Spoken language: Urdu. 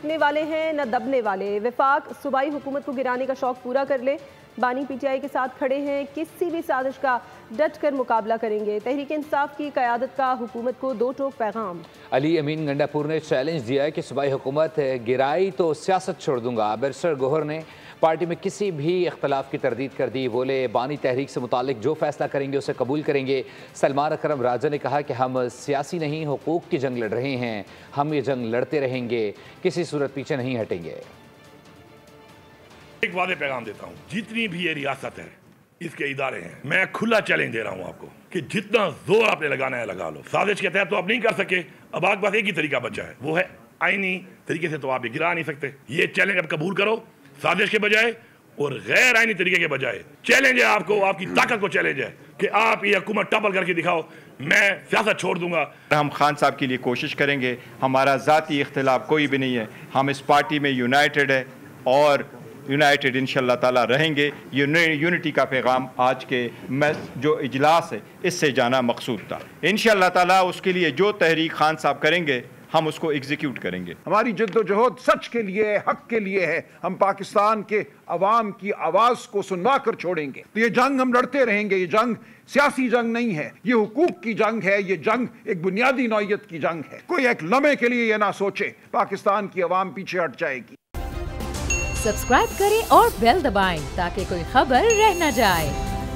نے والے ہیں نہ دبنے والے، وفاق صوبائی حکومت کو گرانے کا شوق پورا کر لے، بانی پی ٹی آئی کے ساتھ کھڑے ہیں، کسی بھی سازش کا ڈٹ کر مقابلہ کریں گے، تحریک انصاف کی قیادت کا حکومت کو دو ٹوک پیغام۔ علی امین گنڈا پور نے چیلنج دیا ہے کہ صوبائی حکومت گرائی تو سیاست چھوڑ دوں گا۔ بیرسٹر گوہر نے پارٹی میں کسی بھی اختلاف کی تردید کر دی، بولے بانی تحریک سے متعلق جو فیصلہ کریں گے اسے قبول کریں گے۔ سلمان اکرم راجہ نے کہا کہ ہم سیاسی نہیں حقوق کی جنگ لڑ رہے ہیں، ہم یہ جنگ لڑتے رہیں گے، کسی صورت پیچھے نہیں ہٹیں گے۔ ایک واضح پیغام دیتا ہوں، جتنی بھی یہ ریاست ہے، اس کے ادارے ہیں، میں کھلا چیلنج دے رہا ہوں آپ کو کہ جتنا زور آپ نے لگانا ہے لگا لو۔ سازش کے تحت تو آپ نہیں کر سکے، اب آپ کے پاس ایک ہی طریقہ بچا ہے، وہ ہے آئینی طریقے سے تو آپ یہ گرا نہیں سکتے۔ یہ چیلنج اب قبول کرو، سازش کے بجائے اور غیر آئینی طریقے کے بجائے چیلنج ہے آپ کو، آپ کی طاقت کو چیلنج ہے کہ آپ یہ حکومت ٹاپل کر کے دکھاؤ، میں سیاست چھوڑ دوں گا۔ ہم خان صاحب کے لیے کوشش کریں گے، ہمارا ذاتی اختلاف کوئی بھی نہیں ہے، ہم اس پارٹی میں یونائٹڈ ہے اور یونائٹڈ انشاءاللہ تعالیٰ رہیں گے۔ یونٹی کا پیغام آج کے جو اجلاس ہے اس سے جانا مقصود تھا۔ انشاءاللہ تعالیٰ اس کے لیے جو تحریک خان صاحب کریں گے ہم اس کو ایگزیکیوٹ کریں گے۔ ہماری جد و جہد سچ کے لیے، حق کے لیے ہے، ہم پاکستان کے عوام کی آواز کو سنوا کر چھوڑیں گے۔ تو یہ جنگ ہم لڑتے رہیں گے، یہ جنگ سیاسی جنگ نہیں ہے، یہ حقوق کی جنگ ہے، یہ جنگ ایک بنیادی نوعیت کی جنگ ہے۔ کوئی ایک لمحے کے لیے یہ نہ سوچے پاکستان کی عوام پیچھے ہٹ جائے گی۔ سبسکرائب کریں اور بیل دبائیں تاکہ کوئی خبر رہ نہ جائے۔